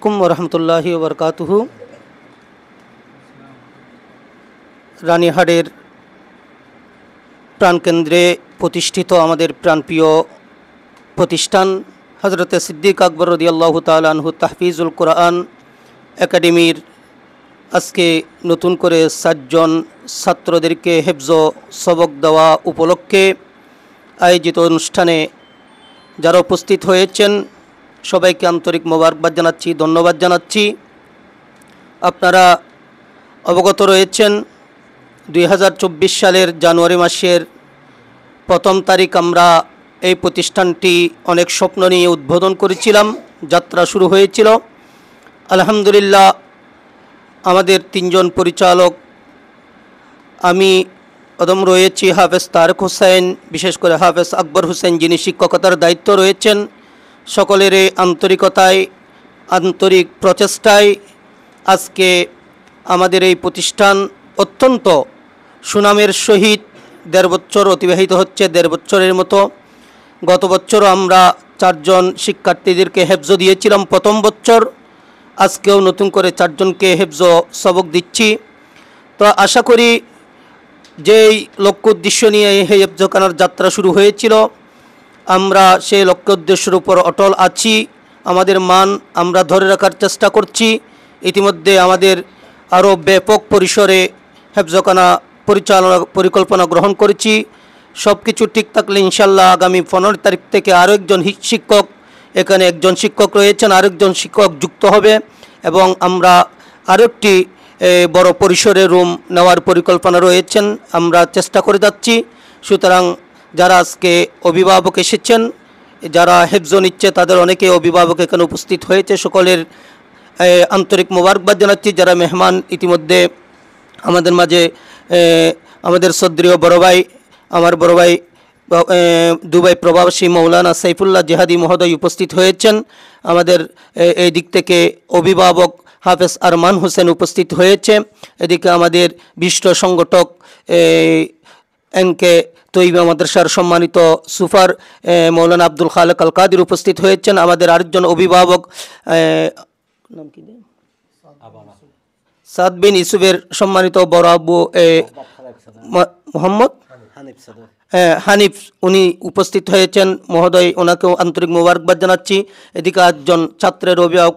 আসসালামু রহমতুল্লাহি ওয়া বারাকাতুহু। রানীহাটের প্রাণকেন্দ্রে প্রতিষ্ঠিত আমাদের প্রাণপ্রিয় প্রতিষ্ঠান হযরতে সিদ্দিক আকবর রাদিয়াল্লাহু তাআলা আনহু তাহফিজুল কোরআন একাডেমির আজকে নতুন করে ৬০ জন ছাত্রদেরকে হেফজ সবক দেওয়া উপলক্ষে আয়োজিত অনুষ্ঠানে যারা উপস্থিত হয়েছেন সবাইকে আন্তরিক মোবারকবাদ জানাচ্ছি, ধন্যবাদ জানাচ্ছি। আপনারা অবগত রয়েছেন ২০২৪ সালের জানুয়ারি মাসের ১ম তারিখ আমরা এই প্রতিষ্ঠানটি অনেক স্বপ্ন নিয়ে উদ্বোধন করেছিলাম, যাত্রা শুরু হয়েছিল। আলহামদুলিল্লাহ আমাদের ৩ জন পরিচালক, আমি অদম রয়েছি, হাফেজ তারেক হোসেন, বিশেষ করে হাফেজ আকবর হোসেন যিনি শিক্ষকতার দায়িত্ব রয়েছেন। সকলের আন্তরিকতায় আন্তরিক প্রচেষ্টায় আজকে আমাদের এই প্রতিষ্ঠান অত্যন্ত সুনামের সহিত ১.৫ বছর অতিবাহিত হচ্ছে, ১.৫ বছরের মতো। গত বছরও আমরা ৪ জন শিক্ষার্থীদেরকে হেফজ দিয়েছিলাম প্রথম বছর, আজকেও নতুন করে ৪ জনকে হেফজ সবক দিচ্ছি। তো আশা করি যেই লক্ষ্য উদ্দেশ্য নিয়ে এই হেফজখানার যাত্রা শুরু হয়েছিল আমরা সেই লক্ষ্য উদ্দেশ্যের উপর অটল আছি। আমাদের মান আমরা ধরে রাখার চেষ্টা করছি। ইতিমধ্যে আমাদের আরও ব্যাপক পরিসরে হেফজখানা পরিকল্পনা গ্রহণ করেছি। সব কিছু ঠিক থাকলে ইনশাল্লাহ আগামী ১৫ তারিখ থেকে আরও একজন শিক্ষক, এখানে একজন শিক্ষক রয়েছেন, আরেকজন শিক্ষক যুক্ত হবে এবং আমরা আরও একটি বড় পরিসরে রুম নেওয়ার পরিকল্পনা রয়েছেন, আমরা চেষ্টা করে যাচ্ছি। সুতরাং যারা আজকে অভিভাবক এসেছেন, যারা হেফজ নিচ্ছে তাদের অনেকে অভিভাবক এখানে উপস্থিত হয়েছে, সকলের আন্তরিক মোবারকবাদ জানাচ্ছি। যারা মেহমান ইতিমধ্যে আমাদের মাঝে আমাদের শ্রদ্ধেয় বড় ভাই, আমার বড় ভাই দুবাই প্রবাসী মৌলানা সাইফুল্লাহ জিহাদি মহোদয় উপস্থিত হয়েছেন। আমাদের এই দিক থেকে অভিভাবক হাফেজ আরমান হোসেন উপস্থিত হয়েছে। এদিকে আমাদের বিশিষ্ট সংগঠক এনকে তৈবা মাদ্রাসার সম্মানিত সুফার মৌলানা আব্দুল খালেক আল কাদির উপস্থিত হয়েছেন। আমাদের আরেকজন অভিভাবক নাম কি সাদ বিন ইউসুফের সম্মানিত বড় আব্বু মোহাম্মদ হানিফ, উনি উপস্থিত হয়েছেন মহোদয়, ওনাকেও আন্তরিক মোবারকবাদ জানাচ্ছি। এদিকে ৮ জন ছাত্রের অভিভাবক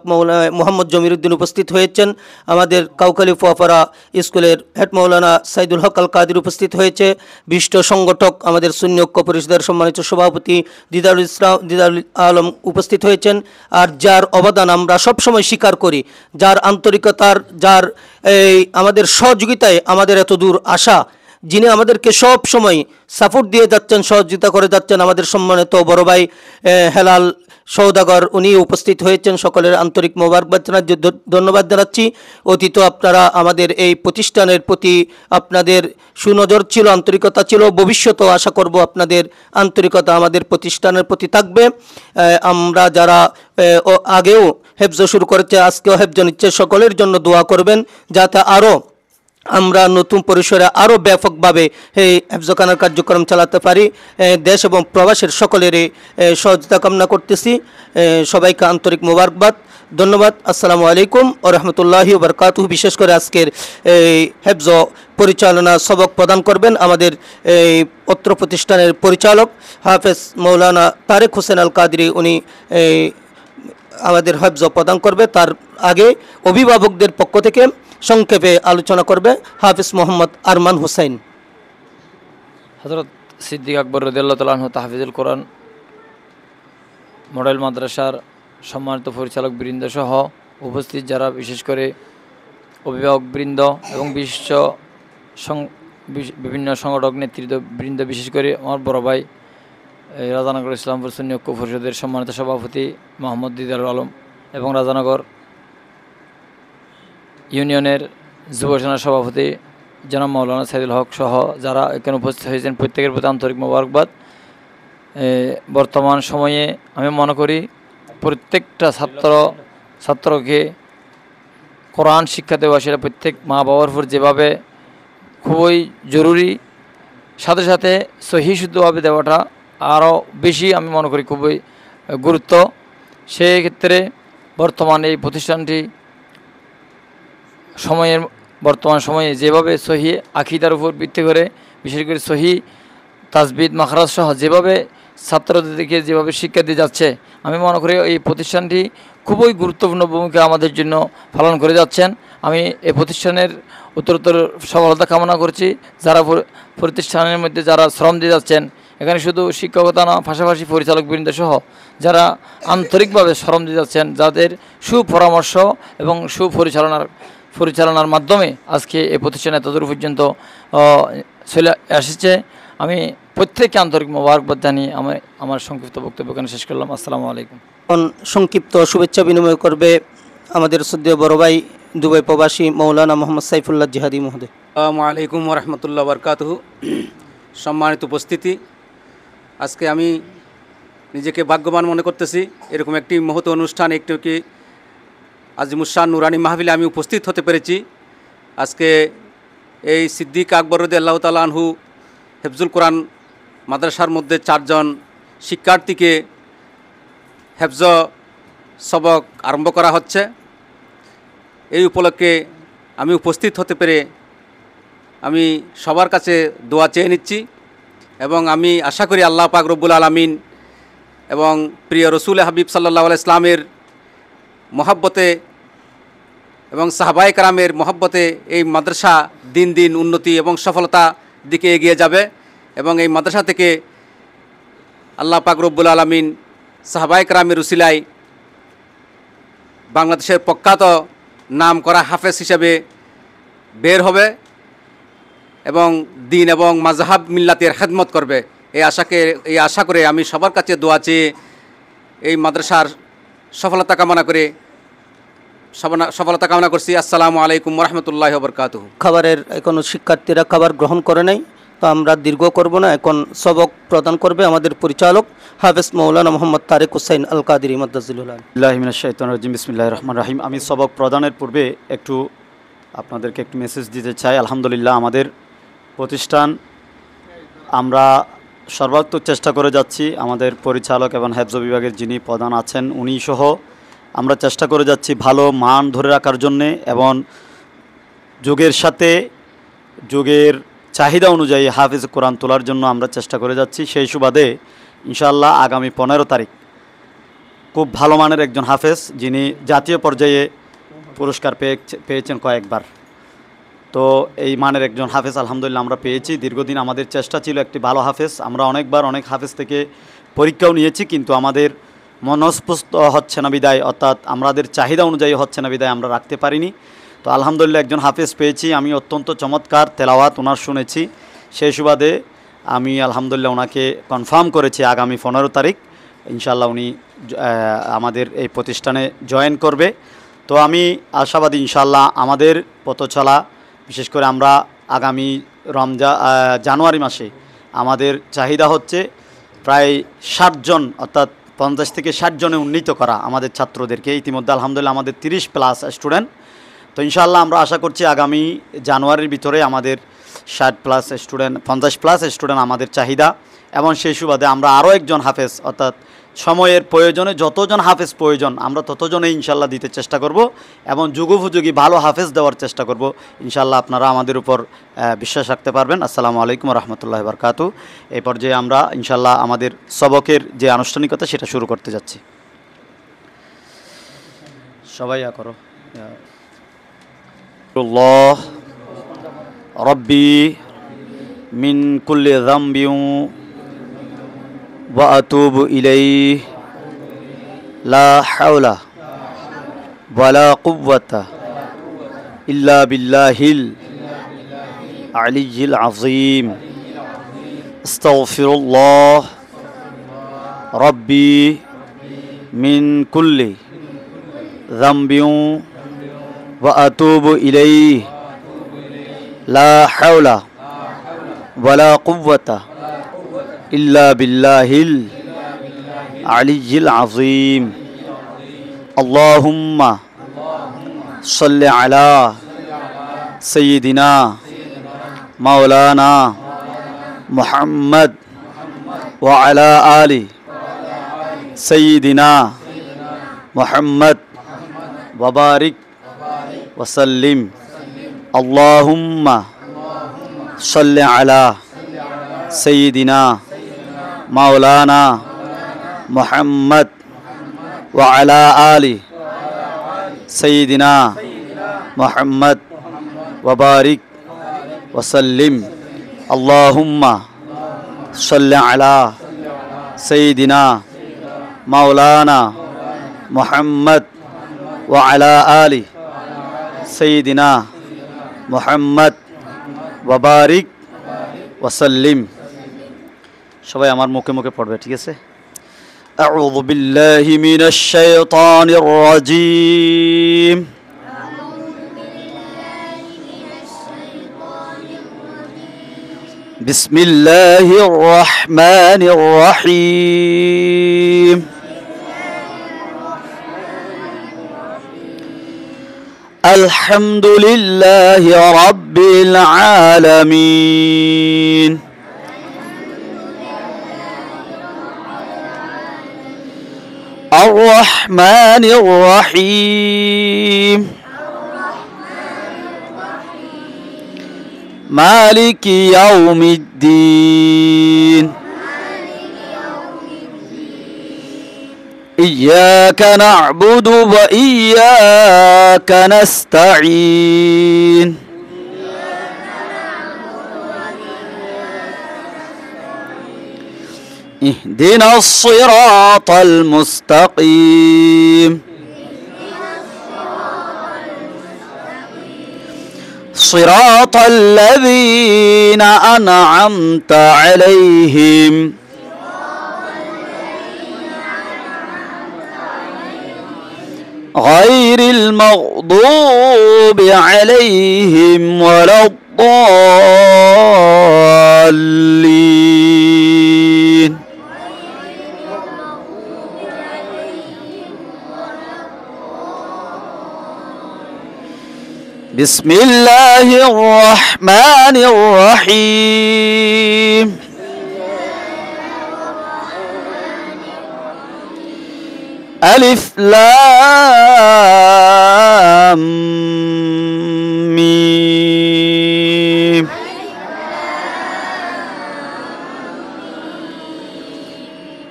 মোহাম্মদ জমিরুদ্দিন উপস্থিত হয়েছেন। আমাদের কাউখালী ফুয়াপাড়া স্কুলের হেড মৌলানা সাইদুল হক আল কাদির উপস্থিত হয়েছে। বিশিষ্ট সংগঠক আমাদের সুন্নি ঐক্য পরিষদের সম্মানিত সভাপতি দিদারুল আলম উপস্থিত হয়েছেন। আর যার অবদান আমরা সবসময় স্বীকার করি, যার আন্তরিকতার, যার আমাদের সহযোগিতায় আমাদের এত দূর আসা, যিনি আমাদেরকে সব সময় সাপোর্ট দিয়ে যাচ্ছেন, সহযোগিতা করে যাচ্ছেন, আমাদের সম্মানিত বড় ভাই হেলাল সওদাগর, উনি উপস্থিত হয়েছেন। সকলের আন্তরিক মোবারকবাদ জানাচ্ছি, ধন্যবাদ জানাচ্ছি। অতীত আপনারা আমাদের এই প্রতিষ্ঠানের প্রতি আপনাদের সুনজর ছিল, আন্তরিকতা ছিল, ভবিষ্যতেও আশা করব আপনাদের আন্তরিকতা আমাদের প্রতিষ্ঠানের প্রতি থাকবে। আমরা যারা আগেও হেফজ শুরু করেছে, আজকেও হেফজ নিচ্ছে, সকলের জন্য দোয়া করবেন যাতে আরও আমরা নতুন পরিসরে আরও ব্যাপকভাবে এই হেফজখানার কার্যক্রম চালাতে পারি। দেশ এবং প্রবাসের সকলের সহযোগিতা কামনা করতেছি। সবাইকে আন্তরিক মোবারকবাদ, ধন্যবাদ। আসসালামু আলাইকুম ওয়া রাহমাতুল্লাহি ওয়া বারাকাতুহু। বিশেষ করে আজকের হেফজ পরিচালনা সবক প্রদান করবেন আমাদের অত্র প্রতিষ্ঠানের পরিচালক হাফেজ মৌলানা তারেক হোসেন আল কাদরি, উনি আমাদের হেফজ প্রদান করবে। তার আগে অভিভাবকদের পক্ষ থেকে সংক্ষেপে আলোচনা করবে হাফিজ মোহাম্মদ আরমান হোসেন। হযরত সিদ্দিক আকবর রাদিয়াল্লাহু তাআলা আনহু তাহফিজুল কোরআন মডেল মাদ্রাসার সম্মানিত পরিচালক বৃন্দ সহ উপস্থিত যারা, বিশেষ করে অভিভাবক বৃন্দ এবং বিভিন্ন সংগঠক নেতৃত্ববৃন্দ, বিশেষ করে আমার বড় ভাই রাজানগর ইসলামপুর সুন্নি ঐক্য পরিষদের সম্মানিত সভাপতি মোহাম্মদ দিদারুল আলম এবং রাজানগর ইউনিয়নের যুব সেনার সভাপতি জনাব মৌলানা সাইদুল হক সহ যারা এখানে উপস্থিত হয়েছেন, প্রত্যেকের প্রতি আন্তরিক মোবারকবাদ। বর্তমান সময়ে আমি মনে করি প্রত্যেকটা ছাত্রকে কোরআন শিক্ষা দেওয়া সেটা প্রত্যেক মা বাবার উপর যেভাবে খুবই জরুরি, সাথে সাথে সহিহ শুদ্ধভাবে দেওয়াটা আরও বেশি আমি মনে করি খুবই গুরুত্ব। সেই ক্ষেত্রে বর্তমানে এই প্রতিষ্ঠানটি বর্তমান সময়ে যেভাবে সহি আকিদার উপর ভিত্তি করে, বিশেষ করে সহি তাজবিদ মাখরাজ সহ যেভাবে ছাত্রদেরকে যেভাবে শিক্ষা দিয়ে যাচ্ছে, আমি মনে করি এই প্রতিষ্ঠানটি খুবই গুরুত্বপূর্ণ ভূমিকা আমাদের জন্য পালন করে যাচ্ছেন। আমি এই প্রতিষ্ঠানের উত্তরোত্তর সফলতা কামনা করছি। যারা প্রতিষ্ঠানের মধ্যে যারা শ্রম দিয়ে যাচ্ছেন, এখানে শুধু শিক্ষকতা না, পাশাপাশি পরিচালকবৃন্দ সহ যারা আন্তরিকভাবে শ্রম দিয়ে যাচ্ছেন, যাদের সুপরামর্শ এবং পরিচালনার মাধ্যমে আজকে এই প্রতিষ্ঠান এতদূর পর্যন্ত চলে এসেছে। আমি প্রত্যেককে আন্তরিক মোবারকবাদ জানিয়ে আমার সংক্ষিপ্ত বক্তব্য এখানে শেষ করলাম। আসসালামু আলাইকুম। সংক্ষিপ্ত শুভেচ্ছা বিনিময় করবে আমাদের শ্রদ্ধেয় বড় ভাই দুবাই প্রবাসী মৌলানা মোহাম্মদ সাইফুল্লাহ জিহাদি মহোদয়। আসসালামু আলাইকুম ওরহমতুল্লাহ বরকাতুহু। সম্মানিত উপস্থিতি, আজকে আমি নিজেকে ভাগ্যবান মনে করতেছি এরকম একটি মহৎ অনুষ্ঠান, একটি আজিমুসান নুরানি মাহফিলে আমি উপস্থিত হতে পেরেছি। আজকে এই সিদ্দিক আকবর রাদিয়াল্লাহু তাআলা আনহু হেফজুল কোরআন মাদ্রাসার মধ্যে 4 জন শিক্ষার্থীকে হেফজ সবক আরম্ভ করা হচ্ছে। এই উপলক্ষে আমি উপস্থিত হতে পেরে আমি সবার কাছে দোয়া চেয়ে নিচ্ছি এবং আমি আশা করি আল্লাহ পাক রব্বুল আলামিন এবং প্রিয় রসুল হাবিব সাল্লাল্লাহু আলাইহি ইসলামের মহব্বতে এবং সাহাবায়ে কেরামের মহব্বতে এই মাদ্রাসা দিন দিন উন্নতি এবং সফলতা দিকে এগিয়ে যাবে এবং এই মাদ্রাসা থেকে আল্লাহ পাক রব্বুল আলামিন সাহাবায়ে কেরামের উসিলায় বাংলাদেশের প্রখ্যাত নাম করা হাফেজ হিসেবে বের হবে এবং দিন এবং মাযহাব মিল্লাতের খেদমত করবে। এই আশা করে আমি সবার কাছে দোয়া চেয়ে এই মাদ্রাসার সফলতা কামনা করছি। আসসালামু আলাইকুম ওরহমতুল্লাহি ওয়া বারাকাতুহু। খাবারের এখনও শিক্ষার্থীরা খাবার গ্রহণ করে নাই, তো আমরা দীর্ঘ করব না। এখন সবক প্রদান করবে আমাদের পরিচালক হাফেজ মৌলানা মোহাম্মদ তারেক হুসাইন আল কাদেরী মাদ্দাজিলুল আলী। বিসমিল্লাহি মিনাশ শাইতানির রাজিম। বিসমিল্লাহির রহমানির রহিম। আমি সবক প্রদানের পূর্বে আপনাদেরকে একটু মেসেজ দিতে চাই। আলহামদুলিল্লাহ, আমাদের প্রতিষ্ঠান আমরা সর্বাত্মক চেষ্টা করে যাচ্ছি। আমাদের পরিচালক এবং হেফজ বিভাগের যিনি প্রধান আছেন উনি সহ আমরা চেষ্টা করে যাচ্ছি ভালো মান ধরে রাখার জন্যে এবং যুগের সাথে যুগের চাহিদা অনুযায়ী হাফিজ কোরআন তোলার জন্য আমরা চেষ্টা করে যাচ্ছি। সেই সুবাদে ইনশাআল্লাহ আগামী 15 তারিখ খুব ভালো মানের একজন হাফেজ, যিনি জাতীয় পর্যায়ে পুরস্কার পেয়েছেন কয়েকবার, তো এই মানের একজন হাফেজ আলহামদুলিল্লাহ আমরা পেয়েছি। দীর্ঘদিন আমাদের চেষ্টা ছিল একটি ভালো হাফেজ। আমরা অনেক হাফেজ থেকে পরীক্ষাও নিয়েছি, কিন্তু আমাদের মনস্পষ্ট হচ্ছে না বিদায়, অর্থাৎ আমাদের চাহিদা অনুযায়ী হচ্ছে না বিদায় আমরা রাখতে পারিনি। তো আলহামদুলিল্লাহ একজন হাফেজ পেয়েছি। আমি অত্যন্ত চমৎকার তেলাওয়াত ওনার শুনেছি। সেই সুবাদে আমি আলহামদুলিল্লাহ ওনাকে কনফার্ম করেছি আগামী 15 তারিখ ইনশাআল্লাহ উনি আমাদের এই প্রতিষ্ঠানে জয়েন করবে। তো আমি আশাবাদী ইনশাআল্লাহ আমাদের পথ চলা, বিশেষ করে আমরা আগামী জানুয়ারি মাসে আমাদের চাহিদা হচ্ছে প্রায় 60 জন, অর্থাৎ 50 থেকে 60 জনে উন্নীত করা আমাদের ছাত্রদেরকে। ইতিমধ্যে আলহামদুলিল্লাহ আমাদের 30+ স্টুডেন্ট। তো ইনশাআল্লাহ আমরা আশা করছি আগামী জানুয়ারির ভিতরে আমাদের 60+ স্টুডেন্ট, 50+ স্টুডেন্ট আমাদের চাহিদা, এবং সেই সুবাদে আমরা আরও একজন হাফেজ, অর্থাৎ সময়ের প্রয়োজনে যতজন হাফেজ প্রয়োজন আমরা ততজনে ইনশাআল্লাহ দিতে চেষ্টা করব এবং যুগোপযোগী ভালো হাফেজ দেওয়ার চেষ্টা করব। ইনশাআল্লাহ আপনারা আমাদের উপর বিশ্বাস রাখতে পারবেন। আসসালামু আলাইকুম রহমতুল্লাহি ওয়া বারাকাতুহু। এই পর্যায়ে আমরা ইনশাআল্লাহ আমাদের সবকের যে আনুষ্ঠানিকতা সেটা শুরু করতে যাচ্ছি। সবাই করো আল্লাহ রব্বি মিন কুল্লি যামবিন ওয়া আতুবু ইলাইহি লা হাওলা ওয়ালা কুওয়াতা ইল্লা বিল্লাহিল আলিয়্যিল আযীম। আস্তাগফিরুল্লাহ রব্বি মিন কুল্লি যামবিন ওয়া আতুবু ইলাইহি লা হাওলা ওয়ালা কুওয়াতা ইল্লা বিল্লাহিল আলিয়্যিল আযীম। আল্লাহুম্মা সাল্লি আলা সাইয়্যিদিনা মাওলানা মুহাম্মদ ওয়া আলা আলি সাইয়্যিদিনা মুহাম্মদ وبارك وسلم اللهم صل على سيدنا مولانا محمد وعلى آل سيدنا محمد وبارك وسلم اللهم صل على سيدنا مولانا محمد وعلى آل سيدنا محمد وبارك وسلم সবাই আমার মুখে মুখে পড়বে ঠিক আছে أعوذ بالله من الشيطان الرجيم بسم الله الرحمن الرحيم الحمد لله رب العالمين الرحمن الرحيم مالك يوم الدين إياك نعبد وإياك نستعين اهدنا الصراط المستقيم صراط الذين أنعمت عليهم غير المغضوب عليهم ولا الضالين بسم الله الرحمن الرحيم ألف لام ميم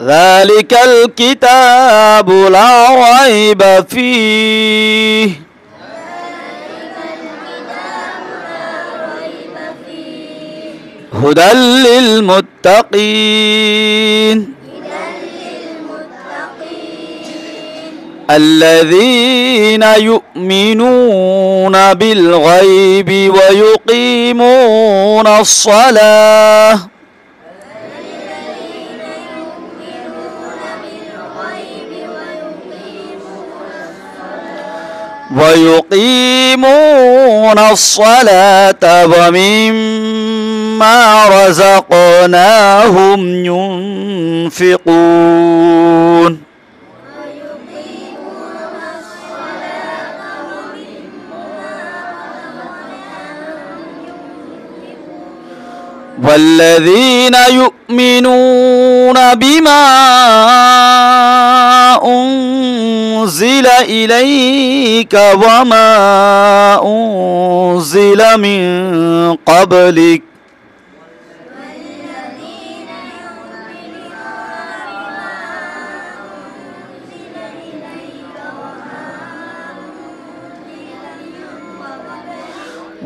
ذلك الكتاب لا ريب فيه هدى للمتقين الذين يؤمنون بالغيب ويقيمون الصلاة ومما رزقناهم ينفقون والذين يؤمنون بما أنزل إليك وما أنزل من قبلك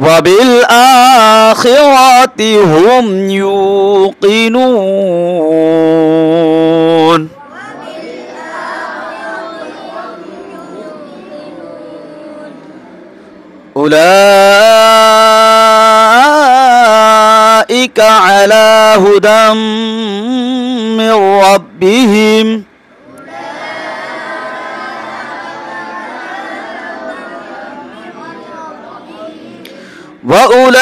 وبالآخرة هم يوقنون أولئك على هدى من ربهم وأولئك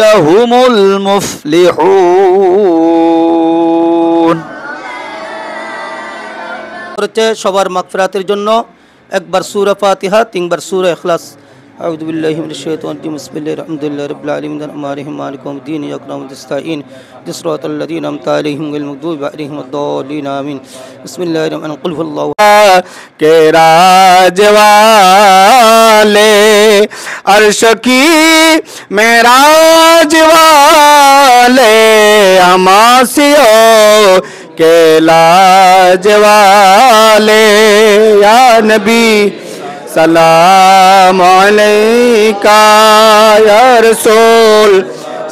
هم المفلحون সবার মাগফিরাতের জন্য একবার সূরা ফাতিহা, তিনবার সূরা ইখলাস أعوذ بالله من الشيطان الرجيم بسم الله الحمد لله رب العالمين الرحمن الرحيم مالك يوم الدين إياك نعبد ونستعين اهدنا الصراط الذين أنعمت عليهم غير المغضوب عليهم ولا الضالين آمين بسم الله الرحمن الرحيم قل هو الله के राज वाले अर्श की मेराज वाले हमासियों के लाज वाले या नबी सलाम अलैका या रसूल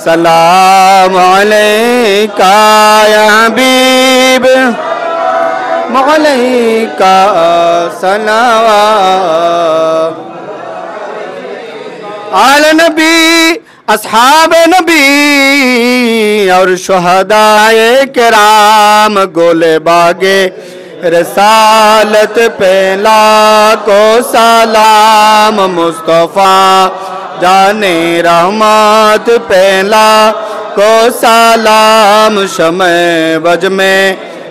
सलाम अलैका या हबीब अलैका सलाम आल नबी अस्हाब नबी और शुहदाए किराम गोले बागे रसालत पे लाखो सलाम मुस्तफ़ा जाने रहमत पे लाखो सलाम शमे बज में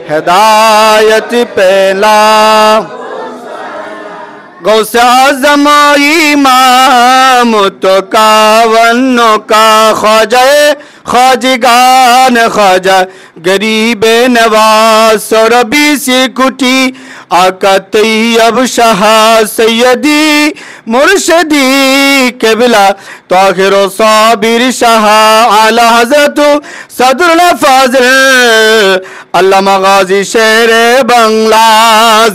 हिदायत पहला गौसे आज़म इमाम तो कावनों का ख्वाजा ख्वाजगान ख्वाजा गरीब नवाज सौरबी सी कुटी आका तैयब शाह सैयदी मुर्शदी केबला ताहिर साबिर शाह आला हज़रत सदरुल फाज़िल अल्लामा गाजी शेर बंगला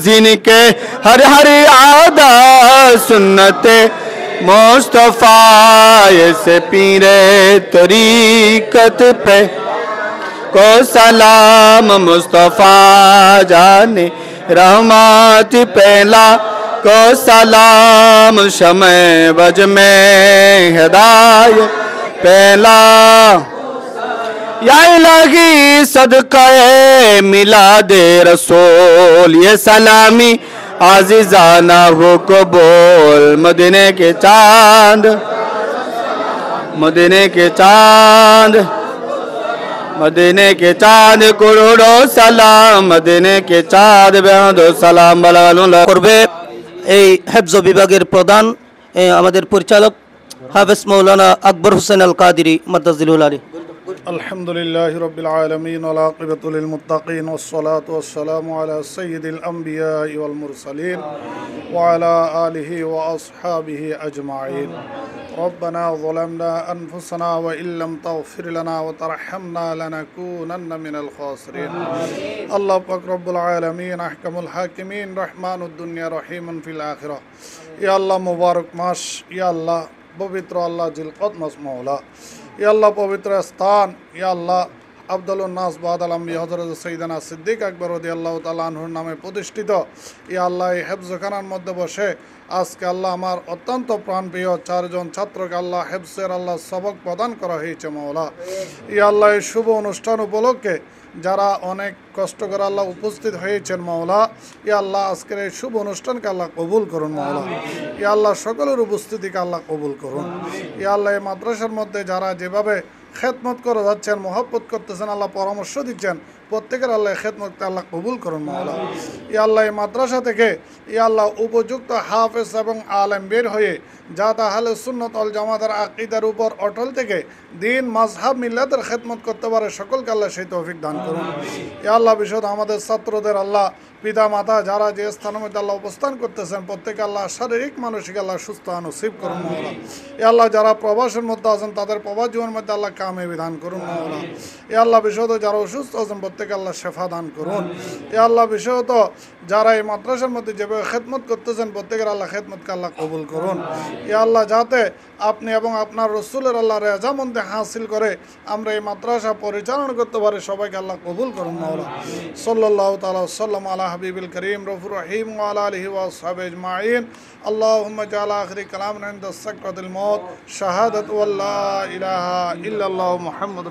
जिनके हर हर आदा सुन्नते मुस्तफ़ा से पीरे तरीकत पे को सलाम मुस्तफ़ा जाने रहमत पहला को सलाम शमे बज में हिदायत पहला या इलाही सदक़े मिलादे रसूल ये सलामी आज़िज़ाना हो कबूल मदीने के चांद मदीने के चांद मदीने के चांद करोड़ों सलाम मदीने के चांद बेहदो सलाम बलालुल्लाह করবে এই হেফজ বিভাগের প্রধান আমাদের পরিচালক হাফেজ মাওলানা আকবর হোসেন আল কাদেরী মাদ্দাজিলুল আলী। الحمد لله رب العالمين والعاقبة للمتقين والصلاة والسلام على سيد الأنبياء والمرسلين وعلى آله وأصحابه أجمعين ربنا ظلمنا أنفسنا وإن لم تغفر لنا وترحمنا لنكونن من الخاسرين الله পাক رب العالمين أحكم الحاكمين رحمن الدنيا رحيم في الآخرة يا الله مبارك মাস يا الله পবিত্র আল্লাহ জিলকদ মাস মওলা ইয়া আল্লাহ পবিত্র স্থান ইয়া আল্লাহ আফদালুন নাস বাদাল আম্বিয়া হযরত সাইয়েদনা সিদ্দিক আকবর রাদিয়াল্লাহু তাআলা আনহুর নামে প্রতিষ্ঠিত ইয়া আল্লাহ এই হেফজখানার মধ্যে বসে আজকে আল্লাহ আমার অত্যন্ত প্রাণপ্রিয় চারজন ছাত্রকে আল্লাহ হেফজের আল্লাহ সবক প্রদান করা হয়েছে মওলা ইয়া আল্লাহ এই শুভ অনুষ্ঠান উপলক্ষে যারা অনেক কষ্ট করে আল্লাহ উপস্থিত হয়েছেন মওলা ইয়া আল্লাহ আজকের এই শুভ অনুষ্ঠানকে আল্লাহ কবুল করুন মওলা ইয়া আল্লাহ সকলের উপস্থিতিকে আল্লাহ কবুল করুন ইয়া আল্লাহ এই মাদ্রাসার মধ্যে যারা যেভাবে খেদমত করে যাচ্ছেন মহব্বত করতেছেন আল্লাহ পরামর্শ দিচ্ছেন প্রত্যেকের আল্লাহ খেদমতকে আল্লাহ কবুল করুন মওলা ইয়া আল্লাহ এই মাদ্রাসা থেকে ইয়া আল্লাহ উপযুক্ত হাফেজ এবং আলেম বের হয়ে জাত আহলে সুন্নাত ওয়াল জামাতের আকীদার উপর অটল থেকে দিন মাযহাব মিল্লাতের খেদমত করতে পারে সকলকে আল্লাহ সেই তৌফিক দান করুন ইয়া আল্লাহ বিশদ আমাদের ছাত্রদের আল্লাহ পিতা মাতা যারা যে স্থানের মধ্যে আল্লাহ অবস্থান করতেছেন প্রত্যেকে আল্লাহ শারীরিক মানসিক আল্লাহ সুস্থ নসিব করুন মওলা ইয়া আল্লাহ যারা প্রবাসের মধ্যে আছেন তাদের প্রবাস জীবনের মধ্যে আল্লাহ কামিয়াবি দান করুন মওলা ইয়া আল্লাহ বিশদ যারা অসুস্থ আছেন প্রত্যেকে আল্লাহ শেফা দান করুন ইয়া আল্লাহ বিশদ যারা এই মাদ্রাসার মধ্যে যেভাবে খেদমত করতেছেন প্রত্যেকের আল্লাহ খেদমতকে আল্লাহ কবুল করুন ইয়া আল্লাহ যাতে আপনি এবং আপনার রসুলের আল্লাহ রেজামন্দি হাসিল করে আমরা এই মাদ্রাসা পরিচালনা করতে পারি সবাইকে আল্লাহ কবুল করুন মওলা সাল্লাল্লাহু তাআলা ওয়াসাল্লাম আলা হাবিবিল করিম রউফুর রহিম ওয়া আলা আলিহি ওয়া আসহাবিহি আজমাইন আল্লাহুম্মা জাআল আখিরি কালামনা ইনদা সাকরাতিল মউত শাহাদাতু আল্লা ইলাহা ইল্লাল্লাহু মুহাম্মাদুর